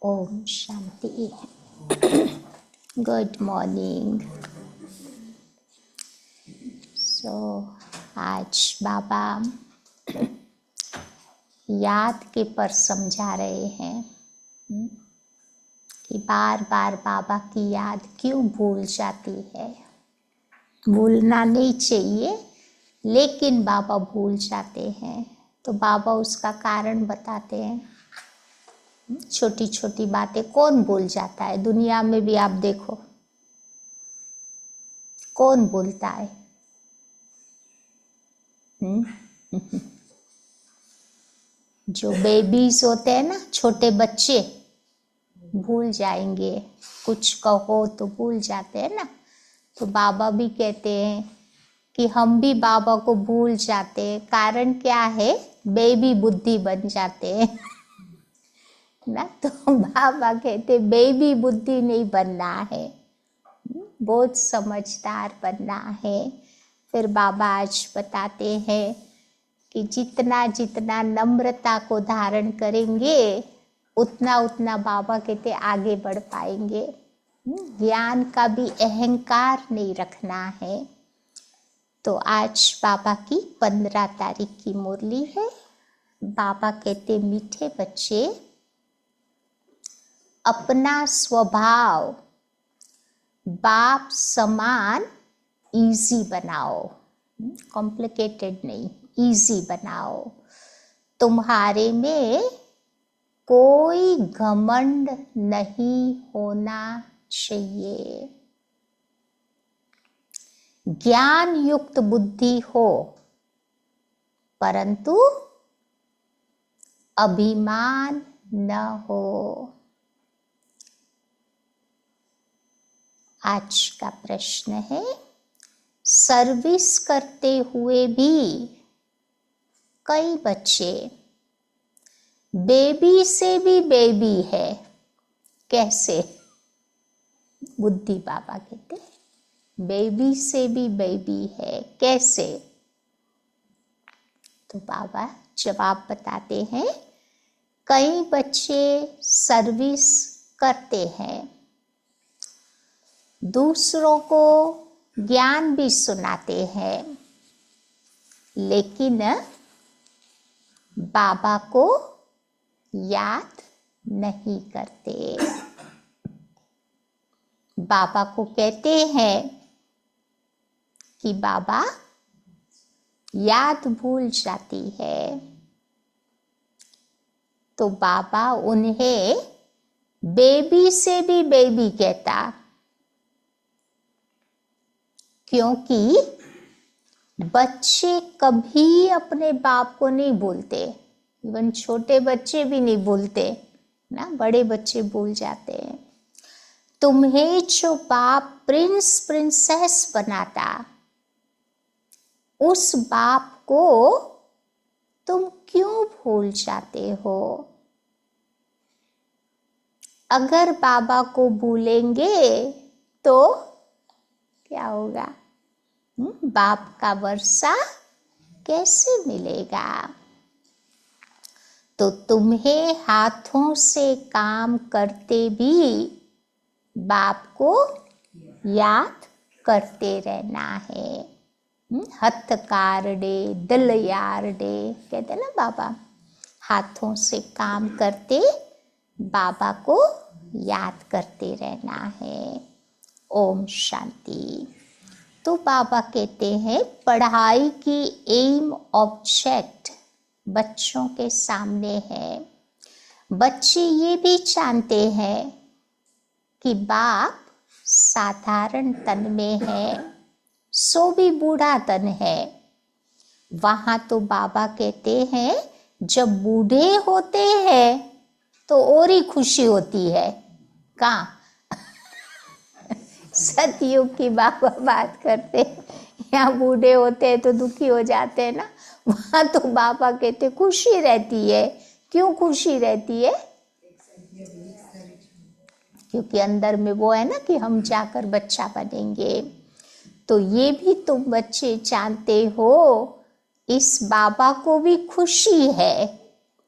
Om Shanti. Good morning. आज बाबा याद के पर समझा रहे हैं कि बार बार बाबा की याद क्यों भूल जाती है। भूलना नहीं चाहिए, लेकिन बाबा भूल जाते हैं। तो बाबा उसका कारण बताते हैं। छोटी छोटी बातें कौन भूल जाता है? दुनिया में भी आप देखो, कौन भूलता है? जो बेबीज होते हैं ना, छोटे बच्चे भूल जाएंगे, कुछ कहो तो भूल जाते हैं ना। तो बाबा भी कहते हैं कि हम भी बाबा को भूल जाते हैं। कारण क्या है? बेबी बुद्धि बन जाते हैं ना। तो बाबा कहते बेबी बुद्धि नहीं बनना है, बहुत समझदार बनना है। फिर बाबा आज बताते हैं कि जितना जितना नम्रता को धारण करेंगे उतना उतना बाबा कहते आगे बढ़ पाएंगे। ज्ञान का भी अहंकार नहीं रखना है। तो आज बाबा की 15 तारीख की मुरली है। बाबा कहते मीठे बच्चे, अपना स्वभाव बाप समान इजी बनाओ। कॉम्प्लिकेटेड नहीं, इजी बनाओ। तुम्हारे में कोई घमंड नहीं होना चाहिए। ज्ञान युक्त बुद्धि हो, परंतु अभिमान न हो। आज का प्रश्न है, सर्विस करते हुए भी कई बच्चे बेबी से भी बेबी है। कैसे? बुद्धि बाबा कहते बेबी से भी बेबी है, कैसे? तो बाबा जवाब बताते हैं, कई बच्चे सर्विस करते हैं, दूसरों को ज्ञान भी सुनाते हैं, लेकिन बाबा को याद नहीं करते। बाबा को कहते हैं कि बाबा याद भूल जाती है। तो बाबा उन्हें बेबी से भी बेबी कहता, क्योंकि बच्चे कभी अपने बाप को नहीं भूलते। इवन छोटे बच्चे भी नहीं भूलते ना, बड़े बच्चे भूल जाते हैं। तुम्हें जो बाप प्रिंस प्रिंसेस बनाता, उस बाप को तुम क्यों भूल जाते हो? अगर बाबा को भूलेंगे तो क्या होगा? बाप का वर्षा कैसे मिलेगा? तो तुम्हें हाथों से काम करते भी बाप को याद करते रहना है। हथ कारडे दिल यारडे कहते ना बाबा। हाथों से काम करते बाबा को याद करते रहना है। ओम शांति। तो बाबा कहते हैं पढ़ाई की एम ऑब्जेक्ट बच्चों के सामने है। बच्चे ये भी जानते हैं कि बाप साधारण तन में है, सो भी बूढ़ा तन है। वहां तो बाबा कहते हैं जब बूढ़े होते हैं तो और ही खुशी होती है। कहाँ? सतयुग की बाबा बात करते, यहाँ बूढ़े होते हैं तो दुखी हो जाते हैं ना। वहां तो बाबा कहते खुशी रहती है। क्यों खुशी रहती है? क्योंकि अंदर में वो है ना कि हम जाकर बच्चा बनेंगे। तो ये भी तुम बच्चे जानते हो, इस बाबा को भी खुशी है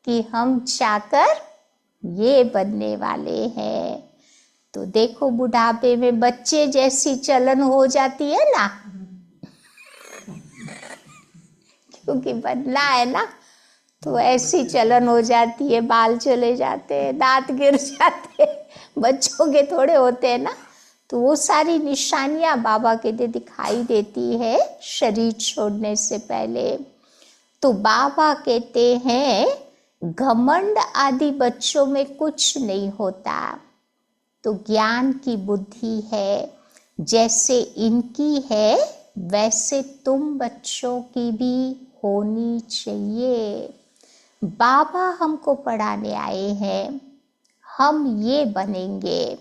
कि हम जाकर ये बनने वाले हैं। तो देखो बुढ़ापे में बच्चे जैसी चलन हो जाती है ना, क्योंकि बनना है ना, तो ऐसी चलन हो जाती है, बाल चले जाते हैं, दांत गिर जाते हैं, बच्चों के थोड़े होते हैं ना। तो वो सारी निशानियां बाबा कहते दिखाई देती है शरीर छोड़ने से पहले। तो बाबा कहते हैं घमंड आदि बच्चों में कुछ नहीं होता, तो ज्ञान की बुद्धि है, जैसे इनकी है वैसे तुम बच्चों की भी होनी चाहिए। बाबा हमको पढ़ाने आए हैं, हम ये बनेंगे,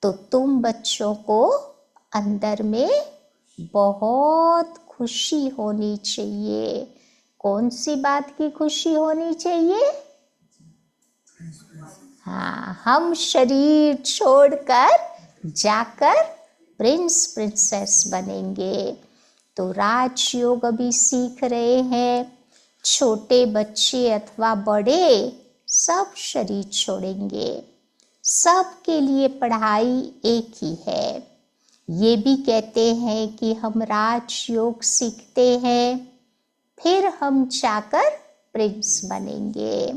तो तुम बच्चों को अंदर में बहुत खुशी होनी चाहिए। कौन सी बात की खुशी होनी चाहिए? हाँ, हम शरीर छोड़कर जाकर प्रिंस प्रिंसेस बनेंगे। तो राजयोग अभी सीख रहे हैं, छोटे बच्चे अथवा बड़े सब शरीर छोड़ेंगे। सबके लिए पढ़ाई एक ही है। ये भी कहते हैं कि हम राजयोग सीखते हैं, फिर हम जाकर प्रिंस बनेंगे।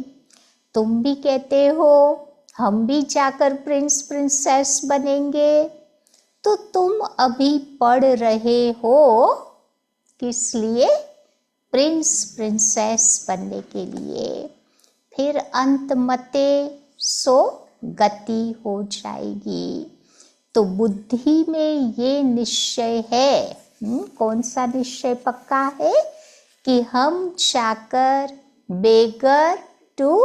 तुम भी कहते हो हम भी जाकर प्रिंस प्रिंसेस बनेंगे, तो तुम अभी पढ़ रहे हो किस लिए? प्रिंस प्रिंसेस बनने के लिए। फिर अंत मते सो गति हो जाएगी। तो बुद्धि में ये निश्चय है, कौन सा निश्चय पक्का है? कि हम जाकर बेगर टू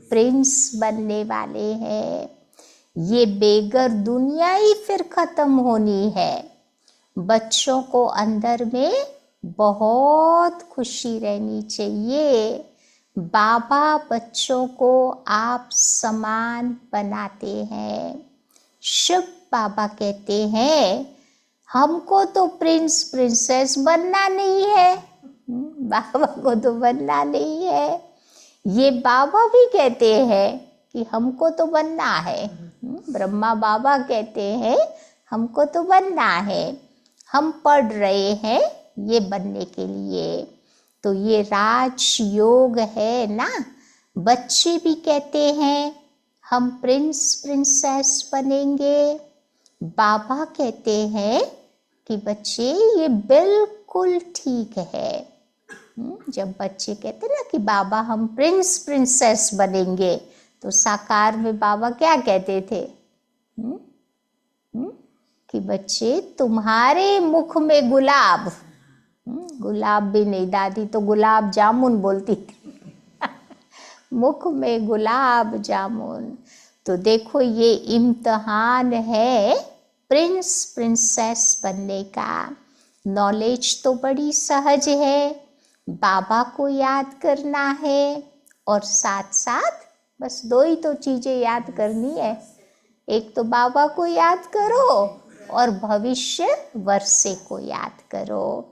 प्रिंस बनने वाले हैं। ये बेगर दुनिया ही फिर खत्म होनी है। बच्चों को अंदर में बहुत खुशी रहनी चाहिए। बाबा बच्चों को आप समान बनाते हैं। शिव बाबा कहते हैं हमको तो प्रिंस प्रिंसेस बनना नहीं है, बाबा को तो बनना नहीं है। ये बाबा भी कहते हैं कि हमको तो बनना है। ब्रह्मा बाबा कहते हैं हमको तो बनना है, हम पढ़ रहे हैं ये बनने के लिए। तो ये राजयोग है ना। बच्चे भी कहते हैं हम प्रिंस प्रिंसेस बनेंगे। बाबा कहते हैं कि बच्चे ये बिल्कुल ठीक है। जब बच्चे कहते ना कि बाबा हम प्रिंस प्रिंसेस बनेंगे, तो साकार में बाबा क्या कहते थे? कि बच्चे तुम्हारे मुख में गुलाब, गुलाब भी नहीं, दादी तो गुलाब जामुन बोलती थी मुख में गुलाब जामुन। तो देखो ये इम्तिहान है प्रिंस प्रिंसेस बनने का। नॉलेज तो बड़ी सहज है, बाबा को याद करना है, और साथ साथ बस दो ही तो चीजें याद करनी है। एक तो बाबा को याद करो और भविष्य वर्षे को याद करो।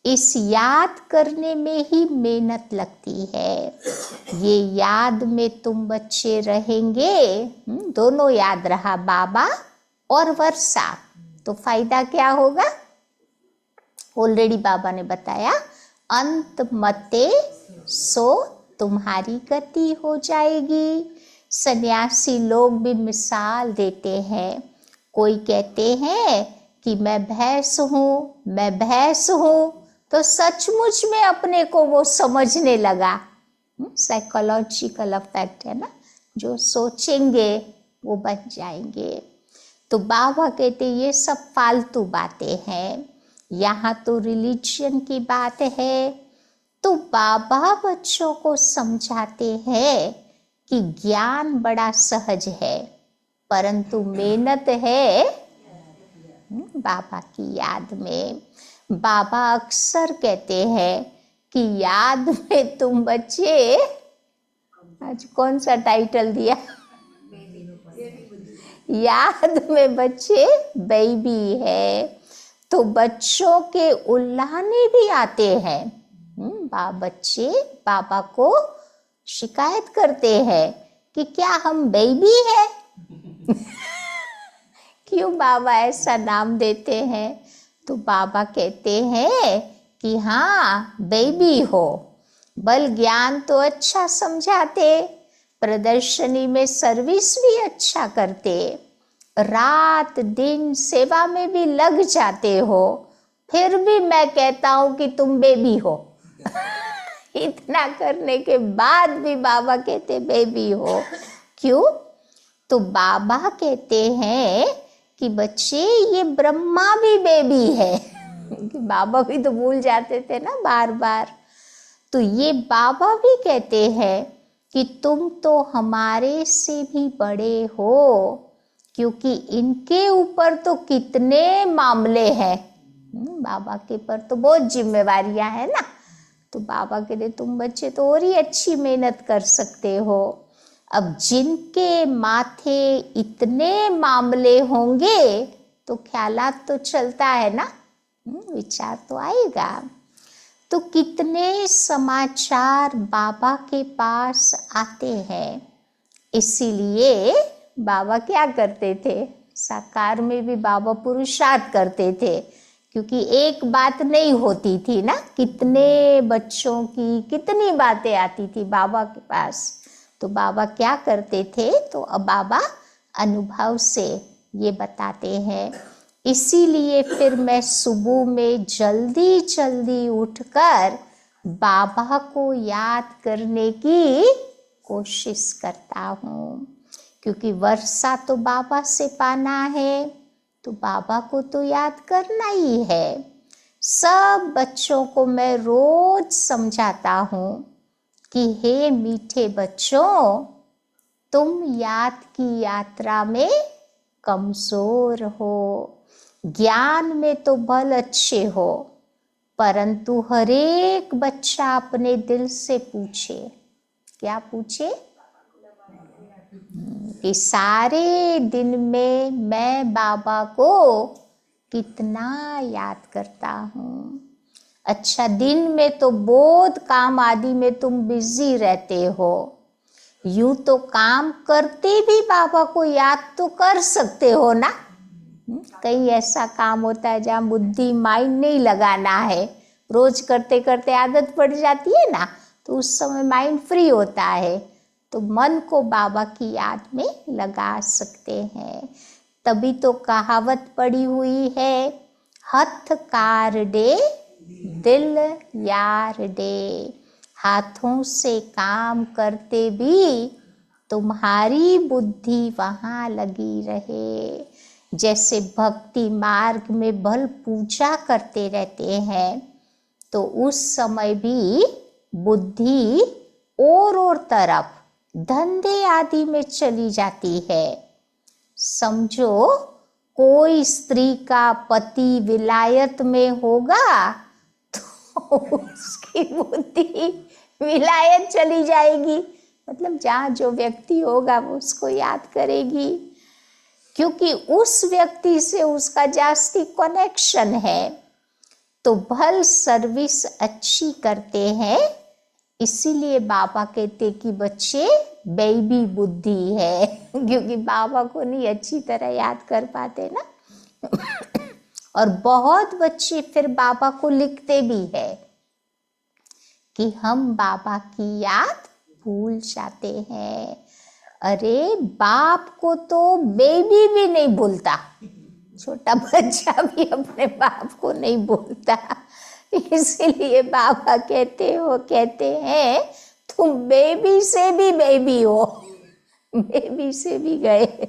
इस याद करने में ही मेहनत लगती है। ये याद में तुम बच्चे रहेंगे, दोनों याद रहा, बाबा और वर्षा, तो फायदा क्या होगा? ऑलरेडी बाबा ने बताया, अंत मते सो तुम्हारी गति हो जाएगी। सन्यासी लोग भी मिसाल देते हैं। कोई कहते हैं कि मैं भैंस हूँ, मैं भैंस हूँ, तो सचमुच में अपने को वो समझने लगा। साइकोलॉजिकल इफेक्ट है ना, जो सोचेंगे वो बन जाएंगे। तो बाबा कहते ये सब फालतू बातें हैं, यहाँ तो रिलीजन की बात है। तो बाबा बच्चों को समझाते हैं कि ज्ञान बड़ा सहज है, परंतु मेहनत है बाबा की याद में। बाबा अक्सर कहते हैं कि याद में तुम बच्चे, आज कौन सा टाइटल दिया, याद में बच्चे बेबी है। तो बच्चों के उल्लाने भी आते हैं। बच्चे बाबा को शिकायत करते हैं कि क्या हम बेबी है? क्यों बाबा ऐसा नाम देते हैं? तो बाबा कहते हैं कि हाँ बेबी हो। बल ज्ञान तो अच्छा समझाते, प्रदर्शनी में सर्विस भी अच्छा करते, रात दिन सेवा में भी लग जाते हो, फिर भी मैं कहता हूं कि तुम बेबी हो। इतना करने के बाद भी बाबा कहते बेबी हो। क्यों? तो बाबा कहते हैं कि बच्चे ये ब्रह्मा भी बेबी है। कि बाबा भी तो भूल जाते थे ना बार बार। तो ये बाबा भी कहते हैं कि तुम तो हमारे से भी बड़े हो, क्योंकि इनके ऊपर तो कितने मामले हैं। बाबा के ऊपर तो बहुत जिम्मेवारियां हैं ना। तो बाबा कहते तुम बच्चे तो और ही अच्छी मेहनत कर सकते हो। अब जिनके माथे इतने मामले होंगे तो ख्यालात तो चलता है ना, विचार तो आएगा। तो कितने समाचार बाबा के पास आते हैं। इसीलिए बाबा क्या करते थे, साकार में भी बाबा पुरुषार्थ करते थे, क्योंकि एक बात नहीं होती थी ना, कितने बच्चों की कितनी बातें आती थी बाबा के पास। तो बाबा क्या करते थे, तो अब बाबा अनुभव से ये बताते हैं। इसीलिए फिर मैं सुबह में जल्दी जल्दी उठकर बाबा को याद करने की कोशिश करता हूँ, क्योंकि वर्षा तो बाबा से पाना है, तो बाबा को तो याद करना ही है। सब बच्चों को मैं रोज समझाता हूँ कि हे मीठे बच्चों, तुम याद की यात्रा में कमजोर हो, ज्ञान में तो भल अच्छे हो, परंतु हर एक बच्चा अपने दिल से पूछे, क्या पूछे, कि सारे दिन में मैं बाबा को कितना याद करता हूँ। अच्छा, दिन में तो बहुत काम आदि में तुम बिजी रहते हो, यूं तो काम करते भी बाबा को याद तो कर सकते हो ना। कहीं ऐसा काम होता है जहाँ बुद्धि माइंड नहीं लगाना है, रोज करते करते आदत पड़ जाती है ना, तो उस समय माइंड फ्री होता है, तो मन को बाबा की याद में लगा सकते हैं। तभी तो कहावत पड़ी हुई है, हथ कार डे दिल यार डे। हाथों से काम करते भी तुम्हारी बुद्धि वहाँ लगी रहे। जैसे भक्ति मार्ग में बल पूजा करते रहते हैं, तो उस समय भी बुद्धि और तरफ धंधे आदि में चली जाती है। समझो कोई स्त्री का पति विलायत में होगा तो उसकी बुद्धि विलायत चली जाएगी, मतलब जहाँ जो व्यक्ति होगा वो उसको याद करेगी, क्योंकि उस व्यक्ति से उसका जास्ती कनेक्शन है। तो भल सर्विस अच्छी करते हैं, इसीलिए बाबा कहते कि बच्चे बेबी बुद्धि है, क्योंकि बाबा को नहीं अच्छी तरह याद कर पाते ना। और बहुत बच्चे फिर बाबा को लिखते भी है कि हम बाबा की याद भूल जाते हैं। अरे बाप को तो बेबी भी नहीं भूलता, छोटा बच्चा भी अपने बाप को नहीं भूलता। इसीलिए बाबा कहते हैं तुम बेबी से भी बेबी हो, बेबी से भी गए।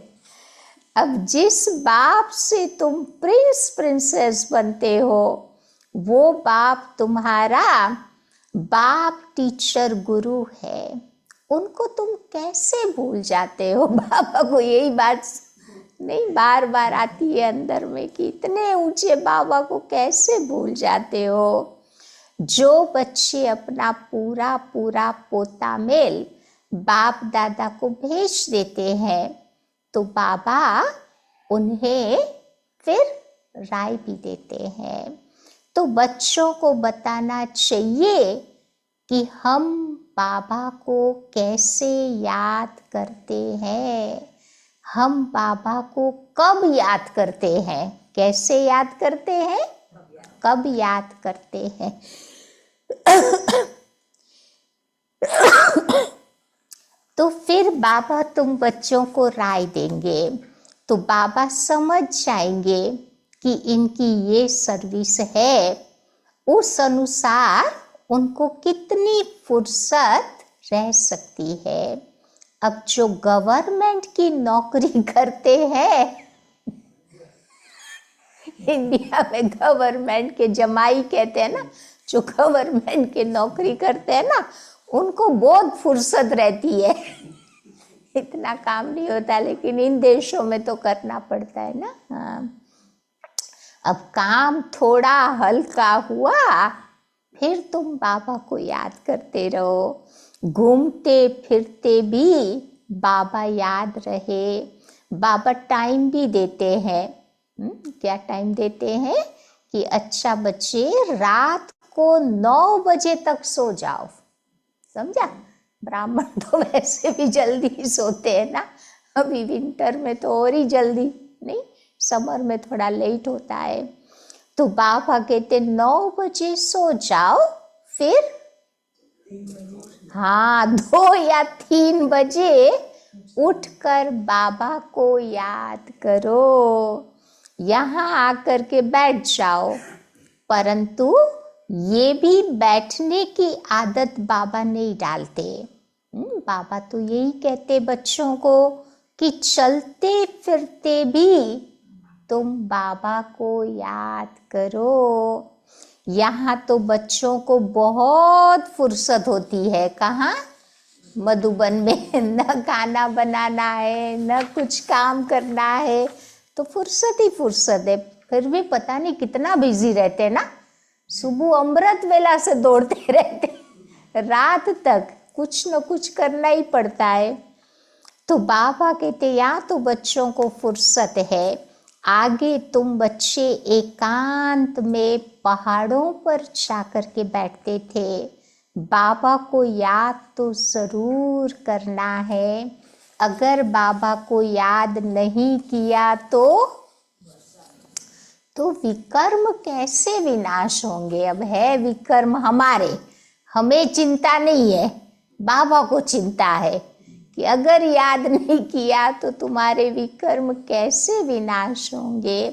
अब जिस बाप से तुम प्रिंस प्रिंसेस बनते हो, वो बाप तुम्हारा बाप टीचर गुरु है, उनको तुम कैसे भूल जाते हो। बाबा को यही बात नहीं बार बार आती है अंदर में कि इतने ऊंचे बाबा को कैसे भूल जाते हो। जो बच्चे अपना पूरा पूरा पोता मेल बाप दादा को भेज देते हैं, तो बाबा उन्हें फिर राय भी देते हैं। तो बच्चों को बताना चाहिए कि हम बाबा को कैसे याद करते हैं? हम बाबा को कब याद करते हैं? कैसे याद करते हैं? कब याद करते हैं? तो फिर बाबा तुम बच्चों को राय देंगे, तो बाबा समझ जाएंगे कि इनकी ये सर्विस है, उस अनुसार उनको कितनी फुर्सत रह सकती है। अब जो गवर्नमेंट की नौकरी करते हैं, इंडिया में गवर्नमेंट के जमाई कहते हैं ना, जो गवर्नमेंट के नौकरी करते हैं ना, उनको बहुत फुर्सत रहती है। इतना काम नहीं होता, लेकिन इन देशों में तो करना पड़ता है ना। हाँ। अब काम थोड़ा हल्का हुआ, फिर तुम बाबा को याद करते रहो। घूमते फिरते भी बाबा याद रहे। बाबा टाइम भी देते हैं। क्या टाइम देते हैं कि अच्छा बच्चे, रात को 9 बजे तक सो जाओ। समझा? ब्राह्मण तो वैसे भी जल्दी सोते हैं ना, अभी विंटर में तो और ही जल्दी, नहीं, समर में थोड़ा लेट होता है। तो बाबा कहते 9 बजे सो जाओ, फिर 2 या 3 बजे उठकर बाबा को याद करो। यहाँ आकर के बैठ जाओ, परंतु ये भी बैठने की आदत बाबा नहीं डालते। बाबा तो यही कहते बच्चों को कि चलते फिरते भी तुम बाबा को याद करो। यहाँ तो बच्चों को बहुत फुर्सत होती है। कहाँ? मधुबन में न खाना बनाना है, न कुछ काम करना है, तो फुर्सत ही फुर्सत है। फिर भी पता नहीं कितना बिजी रहते हैं ना। सुबह अमृत वेला से दौड़ते रहते, रात तक कुछ न कुछ करना ही पड़ता है। तो बाबा कहते यहाँ तो बच्चों को फुर्सत है। आगे तुम बच्चे एकांत में पहाड़ों पर जाकर के बैठते थे। बाबा को याद तो जरूर करना है। अगर बाबा को याद नहीं किया तो विकर्म कैसे विनाश होंगे? अब है विकर्म हमारे, हमें चिंता नहीं है, बाबा को चिंता है कि अगर याद नहीं किया तो तुम्हारे विकर्म कैसे विनाश होंगे।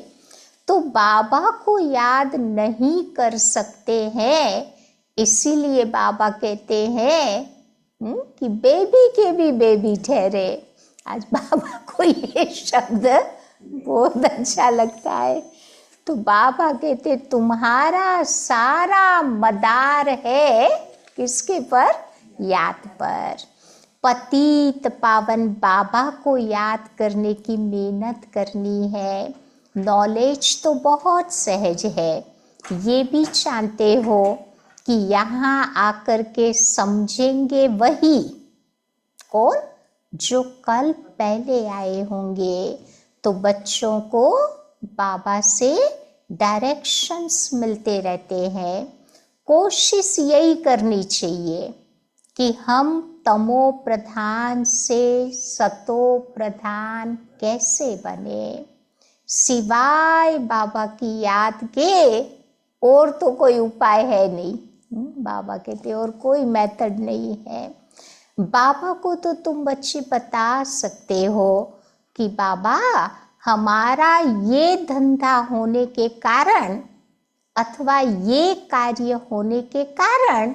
तो बाबा को याद नहीं कर सकते हैं, इसीलिए बाबा कहते हैं कि बेबी के भी बेबी ठहरे। आज बाबा को ये शब्द बहुत अच्छा लगता है। तो बाबा कहते तुम्हारा सारा मदार है किसके पर? याद पर। पतित पावन बाबा को याद करने की मेहनत करनी है। नॉलेज तो बहुत सहज है, ये भी जानते हो कि यहाँ आकर के समझेंगे वही कौन जो कल पहले आए होंगे। तो बच्चों को बाबा से डायरेक्शंस मिलते रहते हैं। कोशिश यही करनी चाहिए कि हम तमो प्रधान से सतो प्रधान कैसे बने। सिवाय बाबा की याद के और तो कोई उपाय है नहीं। बाबा कहते और कोई मेथड नहीं है। बाबा को तो तुम बच्चे बता सकते हो कि बाबा हमारा ये धंधा होने के कारण अथवा ये कार्य होने के कारण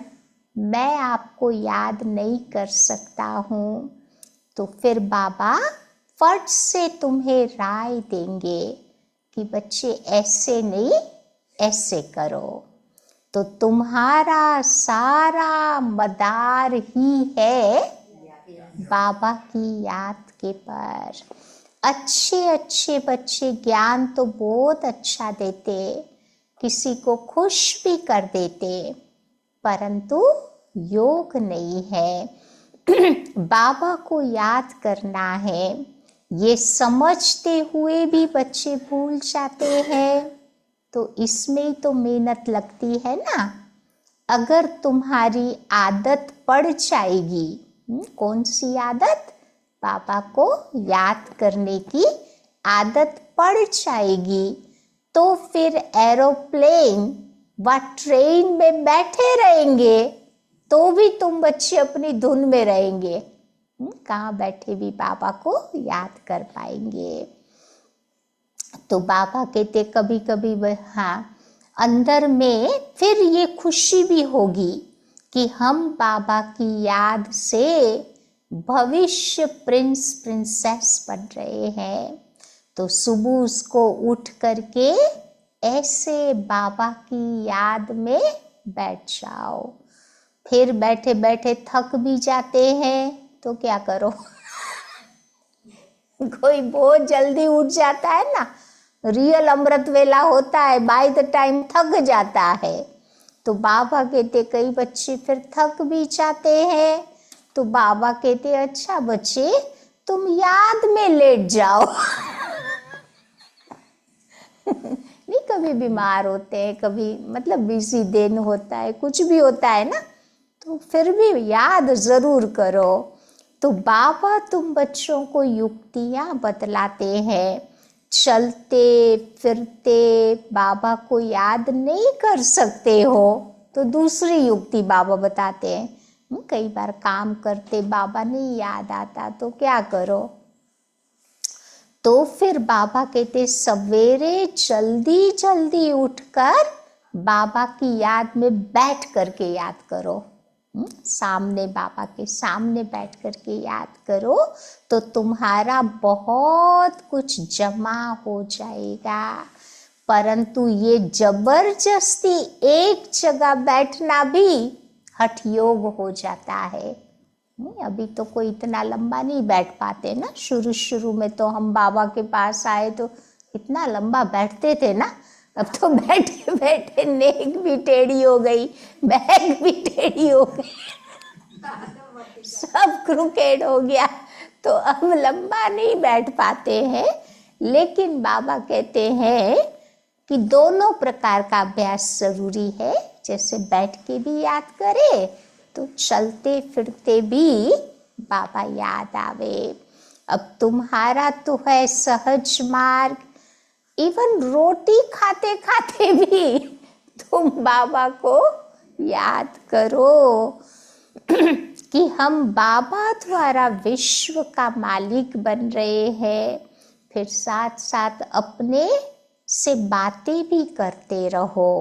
मैं आपको याद नहीं कर सकता हूँ। तो फिर बाबा फट से तुम्हें राय देंगे कि बच्चे ऐसे नहीं, ऐसे करो। तो तुम्हारा सारा मदार ही है बाबा की याद के पर। अच्छे अच्छे बच्चे ज्ञान तो बहुत अच्छा देते, किसी को खुश भी कर देते, परंतु योग नहीं है। बाबा को याद करना है, ये समझते हुए भी बच्चे भूल जाते हैं। तो इसमें तो मेहनत लगती है ना। अगर तुम्हारी आदत पड़ जाएगी, कौन सी आदत? पापा को याद करने की आदत पड़ जाएगी, तो फिर एरोप्लेन व ट्रेन में बैठे रहेंगे तो भी तुम बच्चे अपनी धुन में रहेंगे, कहाँ बैठे भी पापा को याद कर पाएंगे। तो बाबा कहते कभी कभी हाँ, अंदर में फिर ये खुशी भी होगी कि हम बाबा की याद से भविष्य प्रिंस प्रिंसेस बन रहे हैं। तो सुबह उसको उठ करके ऐसे बाबा की याद में बैठ जाओ। फिर बैठे बैठे थक भी जाते हैं तो क्या करो? कोई बहुत जल्दी उठ जाता है ना, रियल अमृत वेला होता है, बाय द टाइम थक जाता है। तो बाबा कहते कई बच्चे फिर थक भी जाते हैं, तो बाबा कहते अच्छा बच्चे तुम याद में लेट जाओ। नहीं, कभी बीमार होते हैं, कभी मतलब बिजी दिन होता है, कुछ भी होता है ना, तो फिर भी याद जरूर करो। तो बाबा तुम बच्चों को युक्तियां बतलाते हैं। चलते फिरते बाबा को याद नहीं कर सकते हो तो दूसरी युक्ति बाबा बताते हैं। कई बार काम करते बाबा नहीं याद आता तो क्या करो? तो फिर बाबा कहते सवेरे जल्दी जल्दी उठकर बाबा की याद में बैठ करके याद करो। सामने बाबा के सामने बैठ करके याद करो तो तुम्हारा बहुत कुछ जमा हो जाएगा। परंतु ये जबरदस्ती एक जगह बैठना भी हठ योग हो जाता है। अभी तो कोई इतना लंबा नहीं बैठ पाते ना, शुरू शुरू में तो हम बाबा के पास आए तो इतना लंबा बैठते थे ना, अब तो बैठे बैठे नेक भी टेढ़ी हो गई, बैग भी टेढ़ी हो गई, सब क्रिकेट हो गया, तो अब लंबा नहीं बैठ पाते हैं। लेकिन बाबा कहते हैं कि दोनों प्रकार का अभ्यास जरूरी है। जैसे बैठ के भी याद करे तो चलते फिरते भी बाबा याद आवे। अब तुम्हारा तो है सहज मार्ग, इवन रोटी खाते खाते भी तुम बाबा को याद करो कि हम बाबा द्वारा विश्व का मालिक बन रहे हैं। फिर साथ साथ अपने से बातें भी करते रहो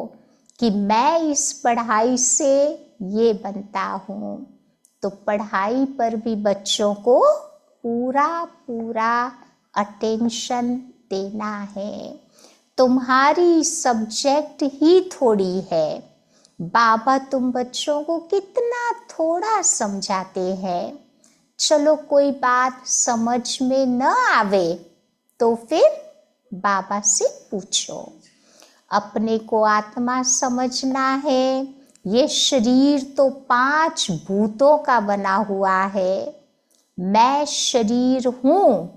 कि मैं इस पढ़ाई से ये बनता हूँ। तो पढ़ाई पर भी बच्चों को पूरा पूरा अटेंशन देना है। तुम्हारी सब्जेक्ट ही थोड़ी है, बाबा तुम बच्चों को कितना थोड़ा समझाते हैं। चलो कोई बात समझ में न आवे तो फिर बाबा से पूछो। अपने को आत्मा समझना है, ये शरीर तो 5 भूतों का बना हुआ है, मैं शरीर हूँ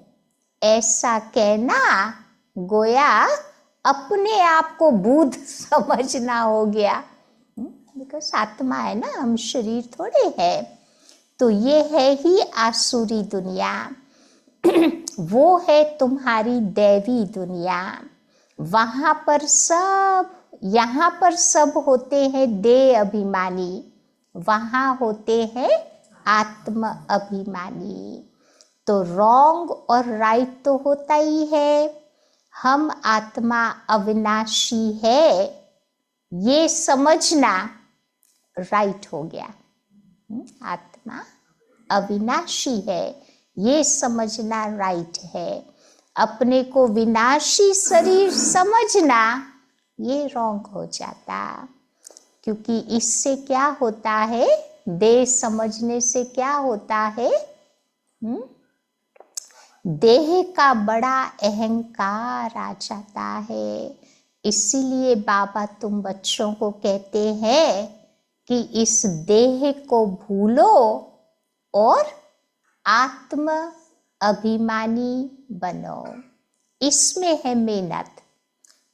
ऐसा कहना गोया अपने आप को भूत समझना हो गया। बिकॉज आत्मा है ना, हम शरीर थोड़े है। तो ये है ही आसुरी दुनिया, वो है तुम्हारी दैवी दुनिया। वहां पर सब, यहाँ पर सब होते हैं देह अभिमानी, वहां होते हैं आत्म अभिमानी। तो रॉन्ग और राइट तो होता ही है। हम आत्मा अविनाशी है ये समझना राइट हो गया। आत्मा अविनाशी है ये समझना राइट है। अपने को विनाशी शरीर समझना ये रॉन्ग हो जाता, क्योंकि इससे क्या होता है, देह समझने से क्या होता है, देह का बड़ा अहंकार आ जाता है। इसीलिए बाबा तुम बच्चों को कहते हैं कि इस देह को भूलो और आत्म अभिमानी बनो। इसमें है मेहनत।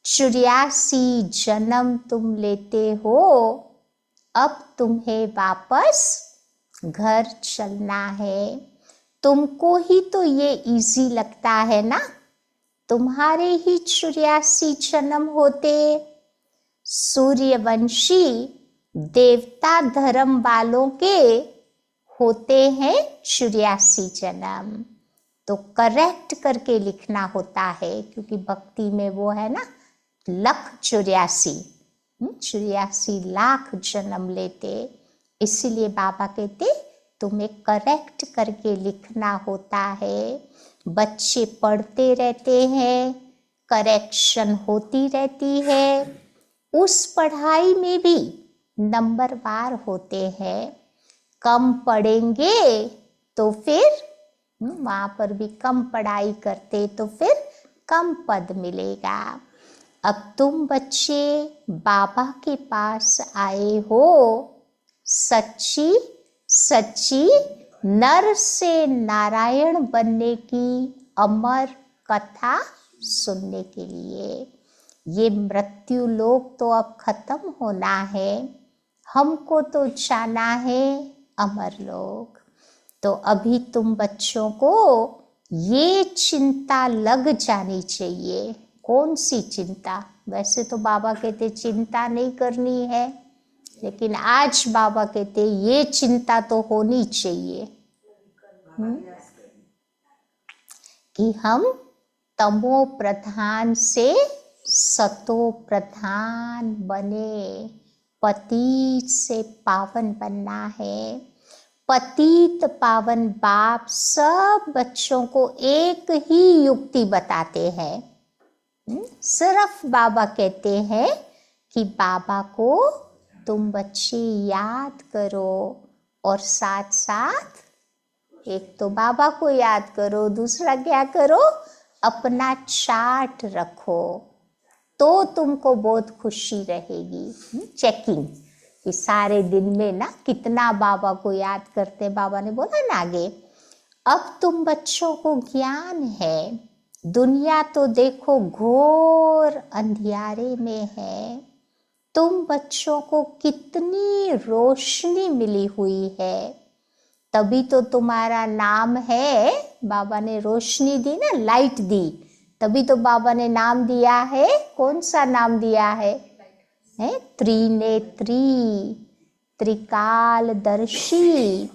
84 जन्म तुम लेते हो अब तुम्हें वापस घर चलना है। तुमको ही तो ये इजी लगता है ना, तुम्हारे ही 84 जन्म होते। सूर्यवंशी देवता धर्म वालों के होते हैं 84 जन्म। तो करेक्ट करके लिखना होता है, क्योंकि भक्ति में वो है ना 1,84,84 लाख जन्म लेते। इसीलिए बाबा कहते तुम्हें करेक्ट करके लिखना होता है। बच्चे पढ़ते रहते हैं, करेक्शन होती रहती है, उस पढ़ाई में भी नंबरवार होते हैं। कम पढ़ेंगे तो फिर वहां पर भी कम पढ़ाई करते तो फिर कम पद मिलेगा। अब तुम बच्चे बाबा के पास आए हो, सच्ची सच्ची नर से नारायण बनने की अमर कथा सुनने के लिए। ये मृत्यु लोक तो अब खत्म होना है, हमको तो जाना है अमर लोक। तो अभी तुम बच्चों को ये चिंता लग जानी चाहिए। कौन सी चिंता? वैसे तो बाबा कहते चिंता नहीं करनी है, लेकिन आज बाबा कहते ये चिंता तो होनी चाहिए कि हम तमो प्रधान से सतो प्रधान बने। पतित से पावन बनना है। पतित पावन बाप सब बच्चों को एक ही युक्ति बताते हैं। सिर्फ बाबा कहते हैं कि बाबा को तुम बच्चे याद करो, और साथ साथ एक तो बाबा को याद करो, दूसरा क्या करो, अपना चार्ट रखो, तो तुमको बहुत खुशी रहेगी। चेकिंग कि सारे दिन में ना कितना बाबा को याद करते। बाबा ने बोला ना आगे, अब तुम बच्चों को ज्ञान है। दुनिया तो देखो घोर अंधियारे में है, तुम बच्चों को कितनी रोशनी मिली हुई है। तभी तो तुम्हारा नाम है, बाबा ने रोशनी दी ना, लाइट दी, तभी तो बाबा ने नाम दिया है। कौन सा नाम दिया है? त्रिनेत्री, त्रिकालदर्शी।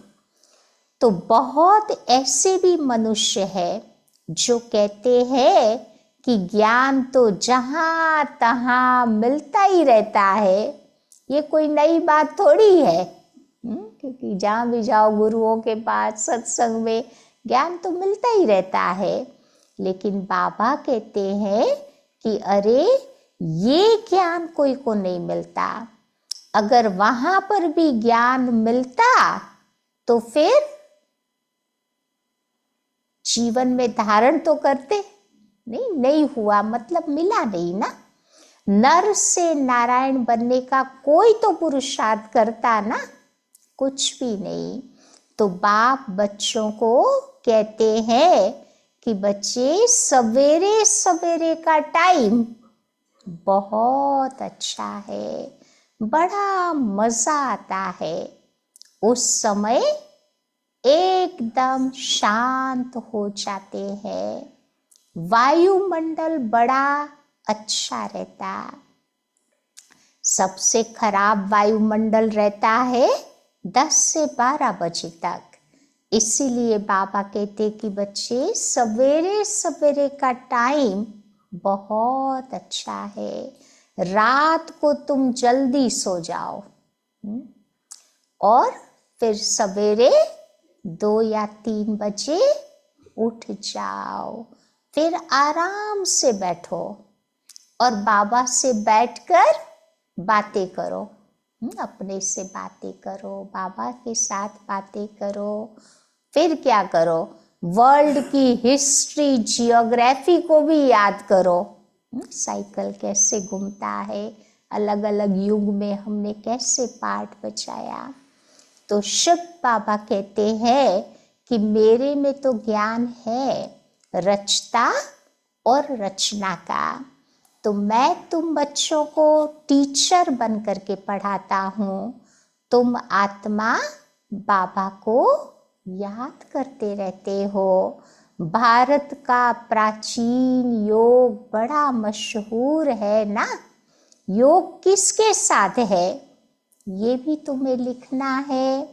तो बहुत ऐसे भी मनुष्य है जो कहते हैं कि ज्ञान तो जहां तहां मिलता ही रहता है। ये कोई नई बात थोड़ी है, क्योंकि जहां भी जाओ गुरुओं के पास सत्संग में ज्ञान तो मिलता ही रहता है। लेकिन बाबा कहते हैं कि अरे ये ज्ञान कोई को नहीं मिलता। अगर वहां पर भी ज्ञान मिलता तो फिर जीवन में धारण तो करते नहीं हुआ, मतलब मिला नहीं ना। नर से नारायण बनने का कोई तो पुरुषार्थ करता ना, कुछ भी नहीं। तो बाप बच्चों को कहते हैं कि बच्चे सवेरे सवेरे का टाइम बहुत अच्छा है, बड़ा मजा आता है। उस समय एकदम शांत हो जाते हैं, वायुमंडल बड़ा अच्छा रहता। सबसे खराब वायुमंडल रहता है 10 से 12 बजे तक। इसीलिए बाबा कहते कि बच्चे सवेरे सवेरे का टाइम बहुत अच्छा है। रात को तुम जल्दी सो जाओ और फिर सवेरे 2 या 3 बजे उठ जाओ, फिर आराम से बैठो और बाबा से बैठकर बातें करो। अपने से बातें करो, बाबा के साथ बातें करो। फिर क्या करो, वर्ल्ड की हिस्ट्री जियोग्राफी को भी याद करो। साइकिल कैसे घूमता है, अलग अलग युग में हमने कैसे पार्ट बचाया। तो शिव बाबा कहते हैं कि मेरे में तो ज्ञान है रचता और रचना का। तो मैं तुम बच्चों को टीचर बन करके पढ़ाता हूँ, तुम आत्मा बाबा को याद करते रहते हो। भारत का प्राचीन योग बड़ा मशहूर है ना। योग किसके साथ है ये भी तुम्हें लिखना है।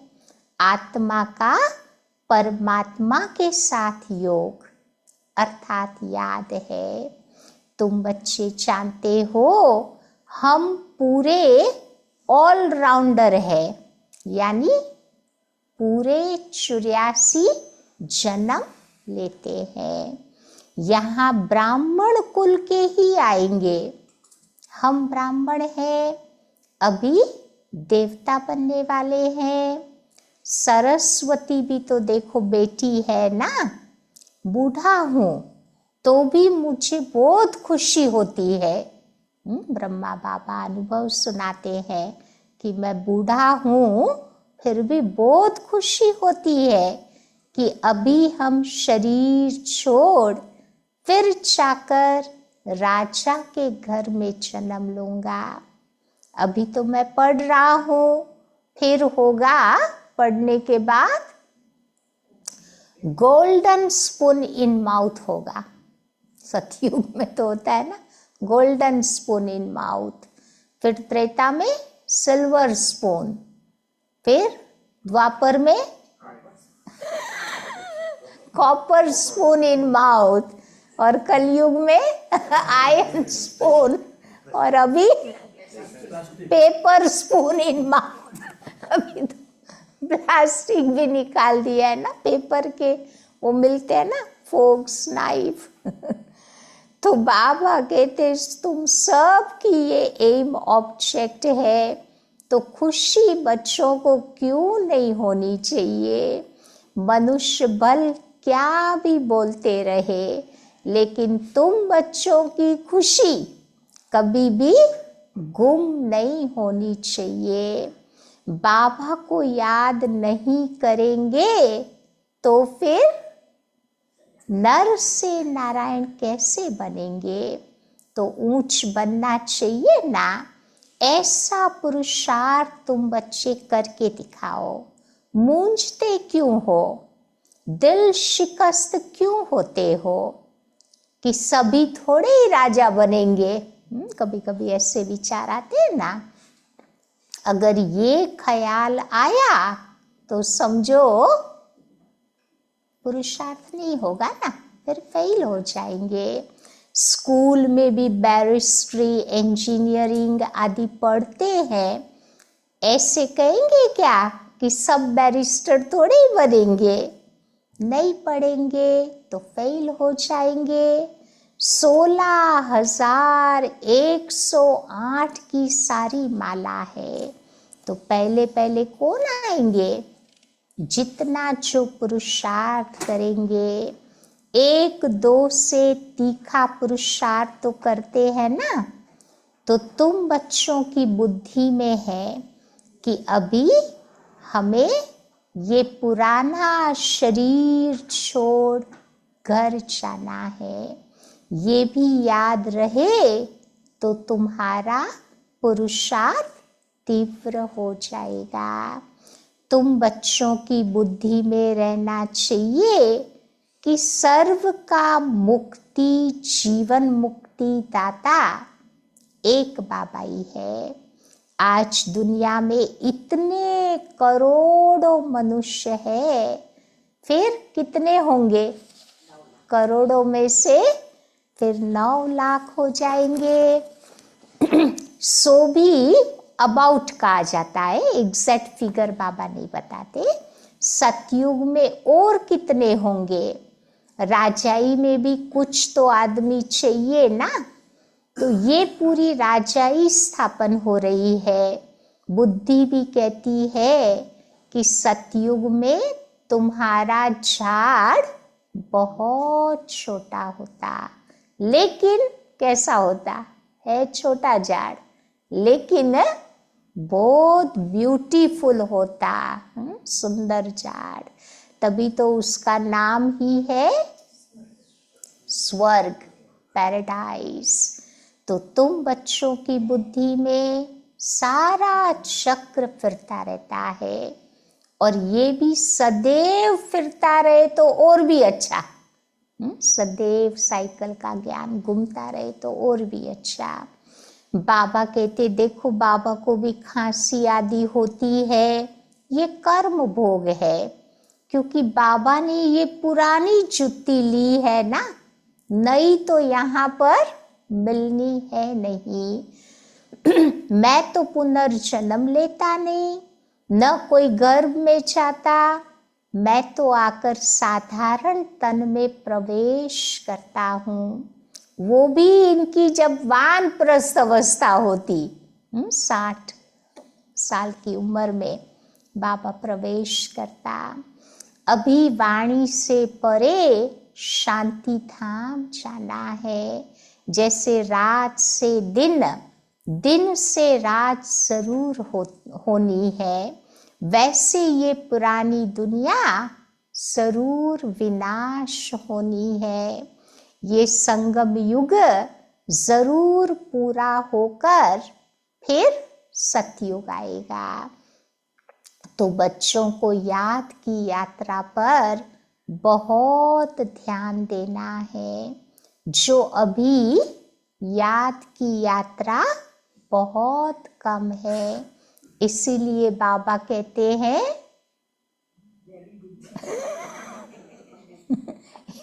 आत्मा का परमात्मा के साथ योग अर्थात याद है। तुम बच्चे जानते हो हम पूरे ऑलराउंडर है, यानी पूरे 84 जन्म लेते हैं। यहाँ ब्राह्मण कुल के ही आएंगे। हम ब्राह्मण हैं, अभी देवता बनने वाले हैं। सरस्वती भी तो देखो बेटी है ना। बूढ़ा हूँ तो भी मुझे बहुत खुशी होती है। ब्रह्मा बाबा अनुभव सुनाते हैं कि मैं बूढ़ा हूँ फिर भी बहुत खुशी होती है कि अभी हम शरीर छोड़ फिर जाकर राजा के घर में जन्म लूंगा। अभी तो मैं पढ़ रहा हूँ, फिर होगा पढ़ने के बाद गोल्डन स्पून इन माउथ होगा। सतयुग में तो होता है ना गोल्डन स्पून इन माउथ, फिर त्रेता में सिल्वर स्पून, फिर द्वापर में कॉपर स्पून इन माउथ, और कलयुग में आयरन स्पून, और अभी पेपर स्पून इन माउथ। अभी तो प्लास्टिक भी निकाल दिया है ना, पेपर के वो मिलते हैं ना फोक्स नाइफ। तो बाबा कहते तुम सब की ये एम ऑब्जेक्ट है, तो खुशी बच्चों को क्यों नहीं होनी चाहिए। मनुष्य बल क्या भी बोलते रहे, लेकिन तुम बच्चों की खुशी कभी भी गुम नहीं होनी चाहिए। बाबा को याद नहीं करेंगे तो फिर नर से नारायण कैसे बनेंगे। तो ऊंच बनना चाहिए ना, ऐसा पुरुषार्थ तुम बच्चे करके दिखाओ। मूंझते क्यों हो, दिल शिकस्त क्यों होते हो कि सभी थोड़े ही राजा बनेंगे। कभी कभी ऐसे विचार आते हैं ना। अगर ये ख्याल आया तो समझो पुरुषार्थ नहीं होगा ना, फिर फेल हो जाएंगे। स्कूल में भी बैरिस्ट्री, इंजीनियरिंग आदि पढ़ते हैं, ऐसे कहेंगे क्या कि सब बैरिस्टर थोड़े ही बनेंगे। नहीं पढ़ेंगे तो फेल हो जाएंगे। 16,108 की सारी माला है, तो पहले पहले कौन आएंगे। जितना जो पुरुषार्थ करेंगे, 1-2 से तीखा पुरुषार्थ तो करते हैं ना। तो तुम बच्चों की बुद्धि में है कि अभी हमें ये पुराना शरीर छोड़ घर जाना है। ये भी याद रहे तो तुम्हारा पुरुषार्थ तीव्र हो जाएगा। तुम बच्चों की बुद्धि में रहना चाहिए कि सर्व का मुक्ति, जीवन मुक्ति दाता एक बाबा ही है। आज दुनिया में इतने करोड़ों मनुष्य है, फिर कितने होंगे। करोड़ों में से फिर 9 लाख हो जाएंगे। सो भी अबाउट कहा जाता है, एग्जैक्ट फिगर बाबा नहीं बताते। सतयुग में और कितने होंगे। राजाई में भी कुछ तो आदमी चाहिए ना। तो ये पूरी राजाई स्थापन हो रही है। बुद्धि भी कहती है कि सतयुग में तुम्हारा झाड़ बहुत छोटा होता, लेकिन कैसा होता है, छोटा झाड़ लेकिन बहुत ब्यूटीफुल होता, सुंदर झाड़। तभी तो उसका नाम ही है स्वर्ग, पैराडाइज। तो तुम बच्चों की बुद्धि में सारा चक्र फिरता रहता है, और ये भी सदैव फिरता रहे तो और भी अच्छा। सदैव साइकिल का ज्ञान घूमता रहे तो और भी अच्छा। बाबा कहते देखो, बाबा को भी खांसी आदि होती है, ये कर्म भोग है, क्योंकि बाबा ने ये पुरानी जुत्ती ली है ना, नई तो यहाँ पर मिलनी है नहीं। मैं तो पुनर्जन्म लेता नहीं, न कोई गर्भ में जाता, मैं तो आकर साधारण तन में प्रवेश करता हूँ। वो भी इनकी जब वानप्रस्थ अवस्था होती, 60 साल की उम्र में बाबा प्रवेश करता। अभी वाणी से परे शांति धाम जाना है। जैसे रात से दिन, दिन से रात जरूर होनी है, वैसे ये पुरानी दुनिया जरूर विनाश होनी है। ये संगम युग जरूर पूरा होकर फिर सतयुग आएगा। तो बच्चों को याद की यात्रा पर बहुत ध्यान देना है। जो अभी याद की यात्रा बहुत कम है, इसीलिए बाबा कहते हैं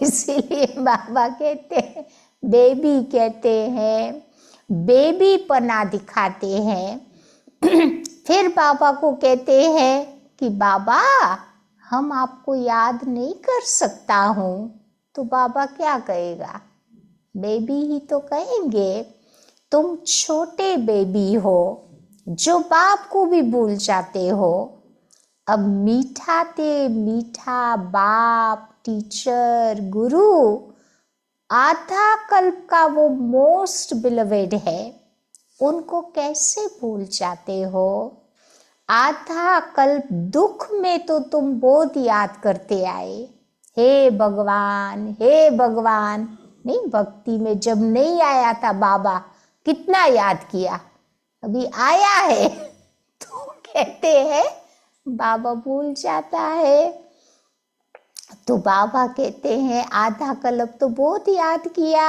इसीलिए बाबा कहते हैं, बेबी कहते हैं, बेबी पना दिखाते हैं। फिर बाबा को कहते हैं कि बाबा हम आपको याद नहीं कर सकता हूँ, तो बाबा क्या कहेगा? बेबी ही तो कहेंगे। तुम छोटे बेबी हो जो बाप को भी भूल जाते हो। अब मीठा ते मीठा बाप, टीचर, गुरु, आधा कल्प का वो मोस्ट बिलवेड है, उनको कैसे भूल जाते हो? आधा कल्प दुख में तो तुम बहुत याद करते आए, हे भगवान, हे भगवान। नहीं, भक्ति में जब नहीं आया था बाबा, कितना याद किया, अभी आया है तो कहते हैं बाबा भूल जाता है। तो बाबा कहते हैं आधा कल्प तो बहुत याद किया।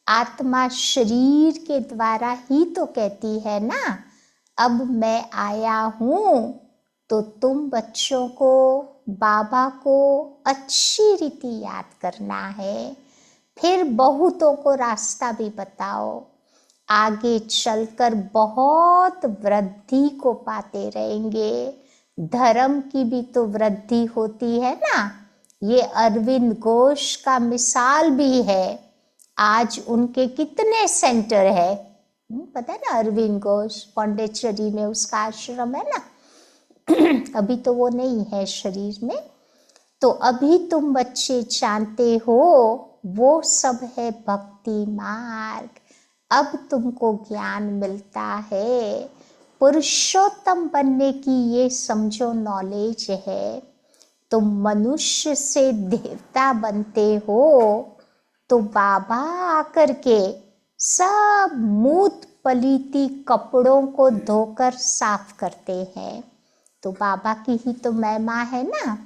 आत्मा शरीर के द्वारा ही तो कहती है ना, अब मैं आया हूँ तो तुम बच्चों को, बाबा को अच्छी रीति याद करना है। फिर बहुतों को रास्ता भी बताओ, आगे चलकर बहुत वृद्धि को पाते रहेंगे। धर्म की भी तो वृद्धि होती है ना। ये अरविंद घोष का मिसाल भी है। आज उनके कितने सेंटर है, पता है ना? अरविंद घोष पौंडीचेरी में उसका आश्रम है ना। अभी तो वो नहीं है शरीर में। तो अभी तुम बच्चे जानते हो वो सब है भक्ति मार्ग। अब तुमको ज्ञान मिलता है। पुरुषोत्तम बनने की ये समझो नॉलेज है। तुम मनुष्य से देवता बनते हो तो बाबा आकर के सब मूत पलीती कपड़ों को धोकर साफ करते हैं। तो बाबा की ही तो महिमा है ना।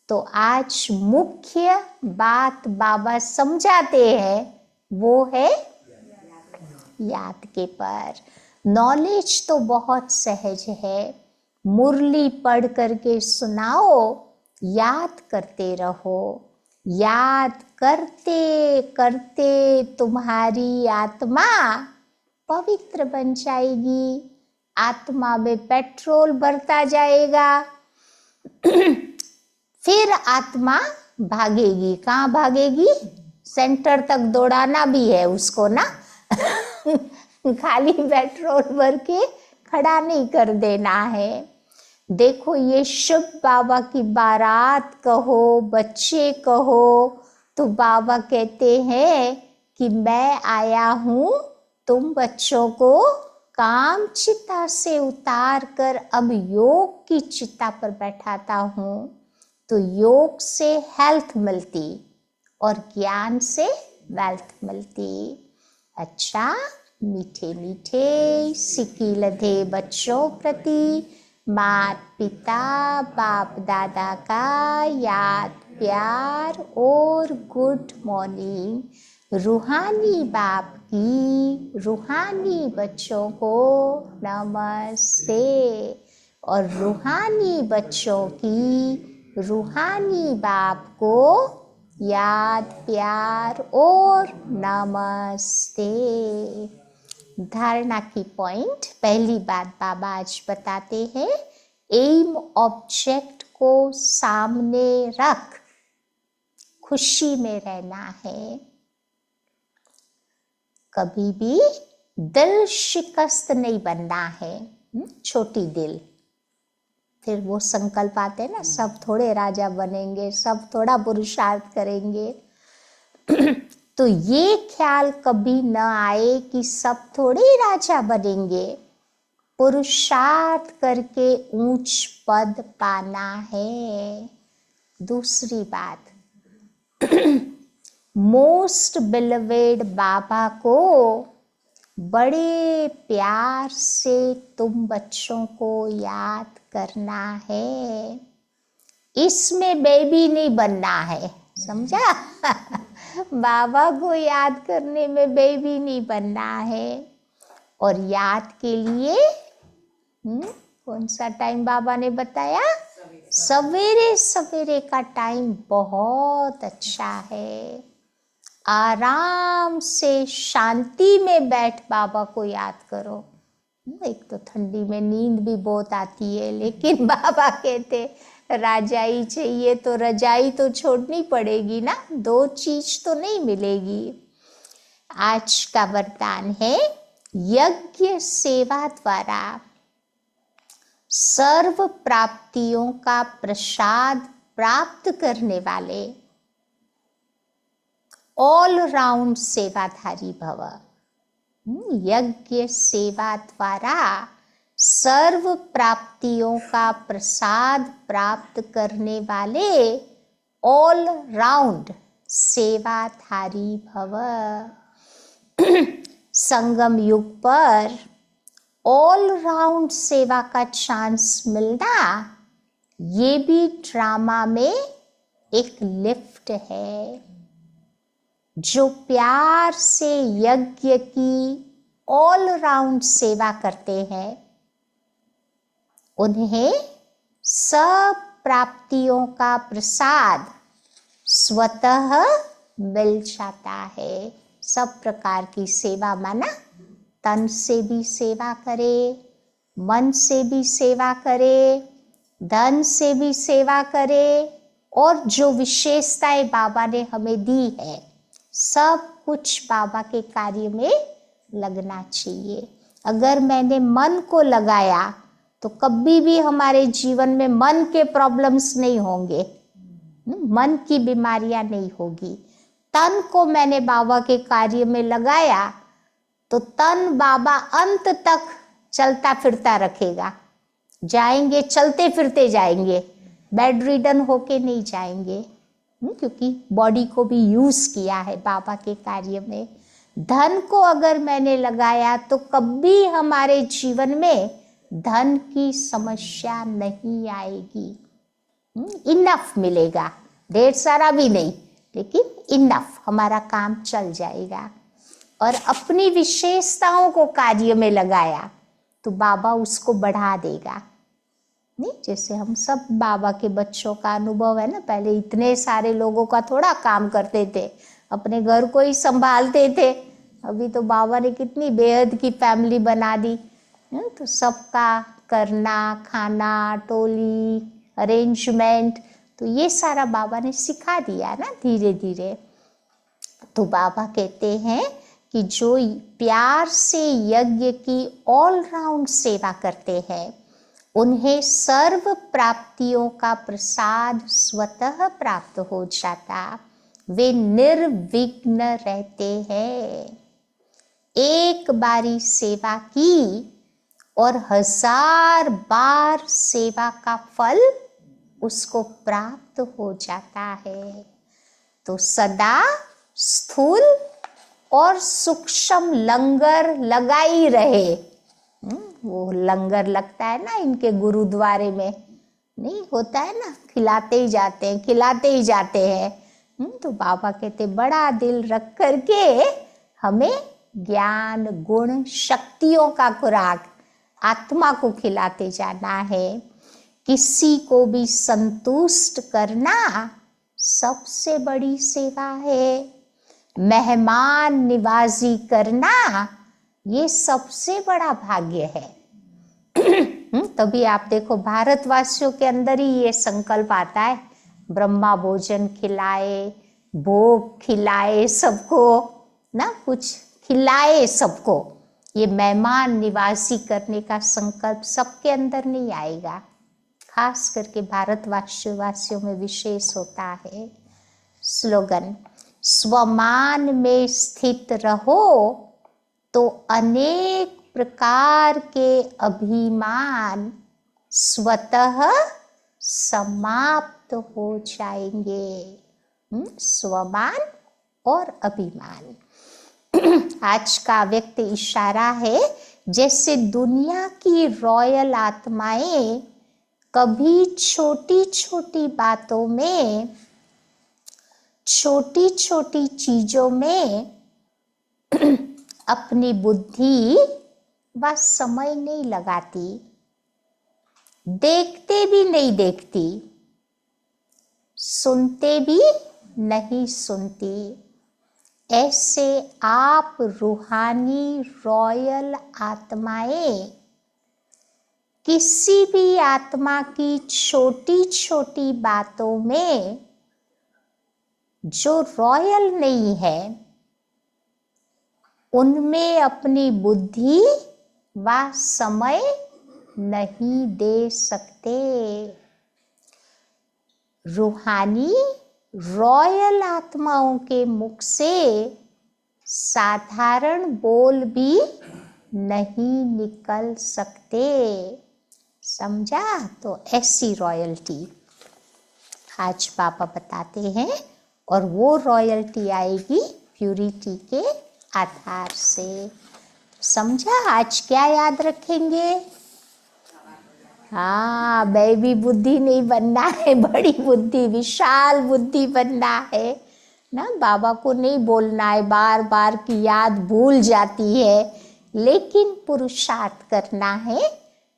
तो आज मुख्य बात बाबा समझाते हैं वो है याद के पर। नॉलेज तो बहुत सहज है, मुरली पढ़ करके सुनाओ, याद करते रहो। याद करते करते तुम्हारी आत्मा पवित्र बन जाएगी। आत्मा में पेट्रोल भरता जाएगा। फिर आत्मा भागेगी। कहाँ भागेगी? सेंटर तक दौड़ाना भी है उसको ना। खाली पेट्रोल भर के खड़ा नहीं कर देना है। देखो ये शुभ बाबा की बारात कहो, बच्चे कहो, तो बाबा कहते हैं कि मैं आया हूँ तुम बच्चों को काम चिता से उतार कर अब योग की चिता पर बैठाता हूँ। तो योग से हेल्थ मिलती और ज्ञान से वेल्थ मिलती। अच्छा, मीठे मीठे सिकीलधे बच्चों प्रति मात पिता बाप दादा का याद प्यार और गुड मॉर्निंग। रूहानी बाप की रूहानी बच्चों को नमस्ते और रूहानी बच्चों की रूहानी बाप को याद प्यार और नमस्ते। धारणा की पॉइंट, पहली बात बाबा आज बताते हैं, एम ऑब्जेक्ट को सामने रख खुशी में रहना है। कभी भी दिल शिकस्त नहीं बनना है, छोटी दिल। फिर वो संकल्प आते हैं ना, सब थोड़े राजा बनेंगे, सब थोड़ा पुरुषार्थ करेंगे। तो ये ख्याल कभी न आए कि सब थोड़े ही राजा बनेंगे। पुरुषार्थ करके ऊंच पद पाना है। दूसरी बात, मोस्ट बिलवेड बाबा को बड़े प्यार से तुम बच्चों को याद करना है। इसमें बेबी नहीं बनना है, समझा? बाबा को याद करने में बेबी नहीं बनना है। और याद के लिए कौन सा टाइम बाबा ने बताया? सवेरे सवेरे का टाइम बहुत अच्छा है। आराम से शांति में बैठ बाबा को याद करो। एक तो ठंडी में नींद भी बहुत आती है, लेकिन बाबा कहते राजाई चाहिए तो रजाई तो छोड़नी पड़ेगी ना, दो चीज तो नहीं मिलेगी। आज का वरदान है, यज्ञ सेवा द्वारा सर्व प्राप्तियों का प्रसाद प्राप्त करने वाले ऑल राउंड सेवाधारी भव। यज्ञ सेवा द्वारा सर्व प्राप्तियों का प्रसाद प्राप्त करने वाले ऑल राउंड सेवाधारी भव। संगम युग पर ऑल राउंड सेवा का चांस मिलना, ये भी ड्रामा में एक लिफ्ट है। जो प्यार से यज्ञ की ऑल राउंड सेवा करते हैं, उन्हें सब प्राप्तियों का प्रसाद स्वतः मिल जाता है। सब प्रकार की सेवा माना, तन से भी सेवा करे, मन से भी सेवा करे, धन से भी सेवा करे, और जो विशेषताएं बाबा ने हमें दी है, सब कुछ बाबा के कार्य में लगना चाहिए। अगर मैंने मन को लगाया तो कभी भी हमारे जीवन में मन के प्रॉब्लम्स नहीं होंगे, मन की बीमारियां नहीं होगी। तन को मैंने बाबा के कार्य में लगाया तो तन बाबा अंत तक चलता फिरता रखेगा। जाएंगे चलते फिरते जाएंगे, बेड रिडन होके नहीं जाएंगे, क्योंकि बॉडी को भी यूज किया है बाबा के कार्य में। धन को अगर मैंने लगाया तो कभी हमारे जीवन में धन की समस्या नहीं आएगी। इनफ मिलेगा, ढेर सारा भी नहीं, लेकिन इनफ, हमारा काम चल जाएगा। और अपनी विशेषताओं को कार्य में लगाया तो बाबा उसको बढ़ा देगा। नहीं, जैसे हम सब बाबा के बच्चों का अनुभव है ना, पहले इतने सारे लोगों का थोड़ा काम करते थे, अपने घर को ही संभालते थे। अभी तो बाबा ने कितनी बेहद की फैमिली बना दी। तो सबका करना, खाना, टोली, अरेंजमेंट, तो ये सारा बाबा ने सिखा दिया ना धीरे धीरे। तो बाबा कहते हैं कि जो प्यार से यज्ञ की ऑल राउंड सेवा करते हैं, उन्हें सर्व प्राप्तियों का प्रसाद स्वतः प्राप्त हो जाता। वे निर्विघ्न रहते हैं। एक बारी सेवा की और 1000 बार सेवा का फल उसको प्राप्त हो जाता है। तो सदा स्थूल और सूक्ष्म लंगर लगाई रहे। वो लंगर लगता है ना इनके गुरुद्वारे में, नहीं होता है ना, खिलाते ही जाते हैं, खिलाते ही जाते हैं। तो बाबा कहते बड़ा दिल रख करके हमें ज्ञान गुण शक्तियों का खुराक आत्मा को खिलाते जाना है। किसी को भी संतुष्ट करना सबसे बड़ी सेवा है। मेहमान निवाजी करना ये सबसे बड़ा भाग्य है। तभी आप देखो भारतवासियों के अंदर ही ये संकल्प आता है, ब्रह्मा भोजन खिलाए, भोग खिलाए सबको, ना कुछ खिलाए सबको। ये मेहमान निवासी करने का संकल्प सबके अंदर नहीं आएगा, खास करके भारतवासियों में विशेष होता है। स्लोगन, स्वमान में स्थित रहो तो अनेक प्रकार के अभिमान स्वतः समाप्त हो जाएंगे। स्वमान और अभिमान। आज का व्यक्त इशारा है, जैसे दुनिया की रॉयल आत्माएं कभी छोटी छोटी बातों में, छोटी छोटी चीजों में अपनी बुद्धि व समय नहीं लगाती, देखते भी नहीं देखती, सुनते भी नहीं सुनती। ऐसे आप रूहानी रॉयल आत्माएं किसी भी आत्मा की छोटी छोटी बातों में जो रॉयल नहीं है उनमें अपनी बुद्धि व समय नहीं दे सकते। रूहानी रॉयल आत्माओं के मुख से साधारण बोल भी नहीं निकल सकते। समझा? तो ऐसी रॉयल्टी आज पापा बताते हैं, और वो रॉयल्टी आएगी प्यूरिटी के आधार से। समझा? आज क्या याद रखेंगे? हाँ, बेबी बुद्धि नहीं बनना है, बड़ी बुद्धि, विशाल बुद्धि बनना है ना। बाबा को नहीं बोलना है, बार बार की याद भूल जाती है, लेकिन पुरुषार्थ करना है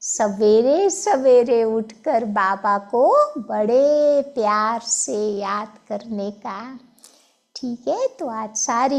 सवेरे सवेरे उठकर बाबा को बड़े प्यार से याद करने का। ठीक है, तो आज सारी